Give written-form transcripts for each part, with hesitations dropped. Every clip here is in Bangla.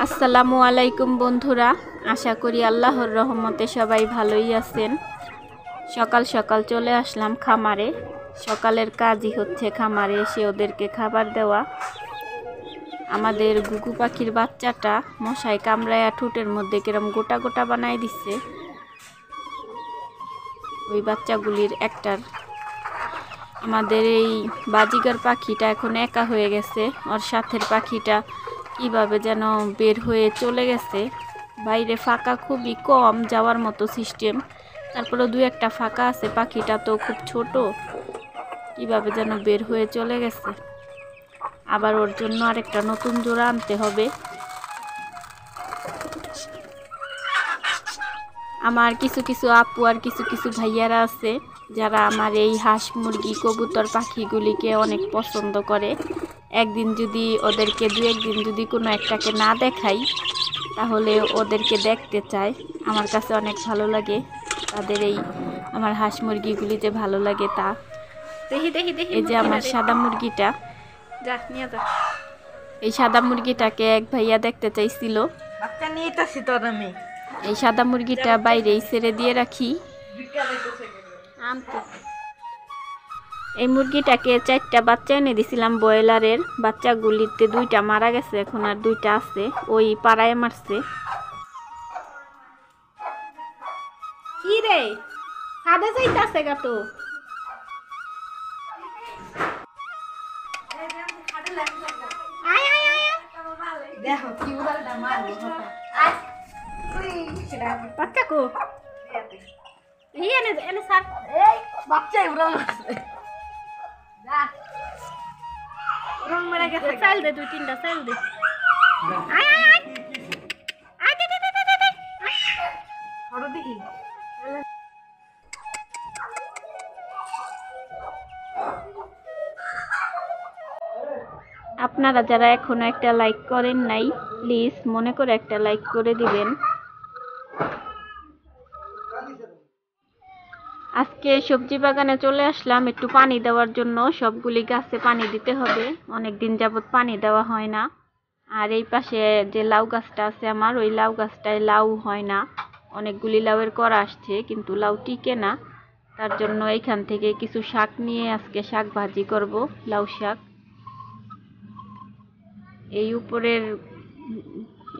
আসসালামু আলাইকুম বন্ধুরা, আশা করি আল্লাহর রহমতে সবাই ভালোই আছেন। সকাল সকাল চলে আসলাম খামারে। সকালের কাজই হচ্ছে খামারে এসে ওদেরকে খাবার দেওয়া। আমাদের গুগু পাখির বাচ্চাটা মশায় কামড়ায়া ঠোঁটের মধ্যে কিরম গোটা গোটা বানাই দিচ্ছে। ওই বাচ্চাগুলির একটার আমাদের এই বাজিগার পাখিটা এখন একা হয়ে গেছে। ওর সাথের পাখিটা কিভাবে যেন বের হয়ে চলে গেছে। বাইরে ফাঁকা খুবই কম যাওয়ার মতো সিস্টেম, তারপরে দু একটা ফাঁকা আছে। পাখিটা তো খুব ছোট, কিভাবে যেন বের হয়ে চলে গেছে। আবার ওর জন্য আরেকটা নতুন জোড়া আনতে হবে। আমার কিছু কিছু আপু আর কিছু কিছু ভাইয়ারা আছে যারা আমার এই হাঁস মুরগি কবুতর পাখিগুলিকে অনেক পছন্দ করে। একদিন যদি ওদেরকে দু একদিন যদি কোনো একটাকে না দেখাই তাহলে ওদেরকে দেখতে চায়। আমার কাছে অনেক ভালো লাগে তাদের এই আমার হাঁস মুরগিগুলি যে ভালো লাগে তা। এই যে আমার সাদা মুরগিটা, এই সাদা মুরগিটাকে এক ভাইয়া দেখতে চাইছিল। এই সাদা মুরগিটা বাইরেই ছেড়ে দিয়ে রাখি। এই মুরগিটাকে 4টা বাচ্চা এনে দিছিলাম ব্রয়লারের। বাচ্চাগুলিতে 2টা মারা গেছে, এখন আর 2টা আছে, ওই পাড়ায় মারছে। কি রে সাদে যাইতাছে গা তো। দেখো কি উড়ালটা মারলো বাচ্চা কো এনে এনে স্যার এই বাচ্চা উড়াল মারছে। যা উড়াল মেরে গেছে। চাল দে 2-3টা চাল দে। আয় আয় আয় আয় দে দে দে দে হড়ো দেখি। আপনারা যারা এখনো একটা লাইক করেন নাই, প্লিজ মনে করে একটা লাইক করে দিবেন। আজকে সবজি বাগানে চলে আসলাম একটু পানি দেওয়ার জন্য। সবগুলি গাছে পানি দিতে হবে, অনেক দিন যাবত পানি দেওয়া হয় না। আর এই পাশে যে লাউ গাছটা আছে আমার, ওই লাউ গাছটায় লাউ হয় না। অনেকগুলি লাউয়ের করা আসছে কিন্তু লাউ টিকে না। তার জন্য এইখান থেকে কিছু শাক নিয়ে আজকে শাক ভাজি করব, লাউ শাক। এই উপরের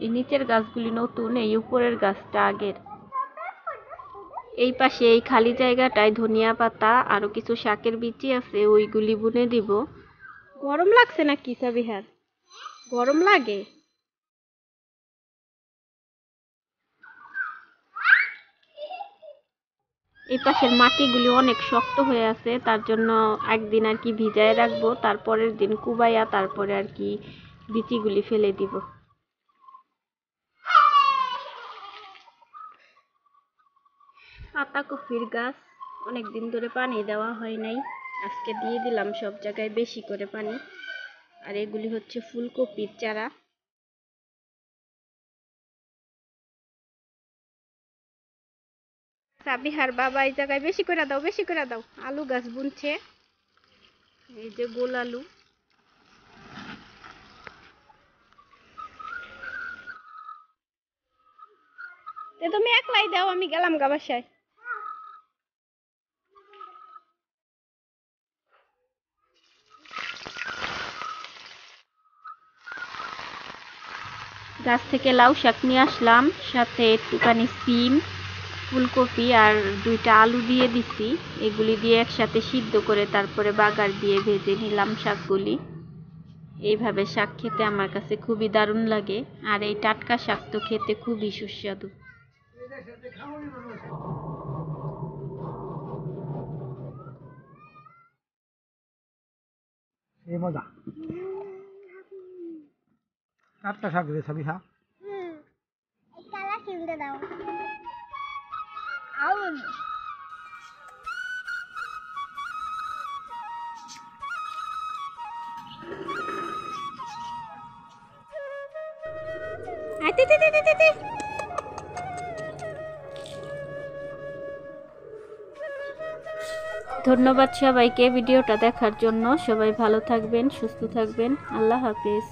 এই নিচের গাছগুলি নতুন, এই উপরের গাছটা আগের। এই পাশে এই খালি জায়গাটায় ধনিয়া পাতা আরো কিছু শাকের বিচি আছে, ওইগুলি বুনে দিব। গরম লাগছে না কি সাবিহার? গরম লাগে? এই পাশের মাটিগুলি অনেক শক্ত হয়ে আছে, তার জন্য একদিন আর কি ভিজায় রাখবো, তারপরের দিন কুবাইয়া তারপরে আর কি বিচিগুলি ফেলে দিব। পাতা কপির গাছ অনেকদিন ধরে পানি দেওয়া হয় নাই, আজকে দিয়ে দিলাম সব জায়গায় বেশি করে পানি। আর এগুলি হচ্ছে ফুলকপির চারা। সাবিহার বাবা এই জায়গায় বেশি করে দাও, বেশি করে দাও। আলু গাছ বুনছে, এই যে গোল আলু। তুমি একলাই দাও, আমি গেলাম গা বাসায়। গাছ থেকে লাউ শাক নিয়ে আসলাম, সাথে একটুখানি সিম, ফুলকপি আর 2টা আলু দিয়ে দিছি। এগুলি দিয়ে একসাথে সিদ্ধ করে তারপরে বাগার দিয়ে ভেজে নিলাম শাকগুলি। এইভাবে শাক খেতে আমার কাছে খুবই দারুণ লাগে, আর এই টাটকা শাক তো খেতে খুবই সুস্বাদু। মজা টাটকা শাক রে সাবিহা। ধন্যবাদ সবাইকে ভিডিওটা দেখার জন্য। সবাই ভালো থাকবেন, সুস্থ থাকবেন। আল্লাহ হাফেজ।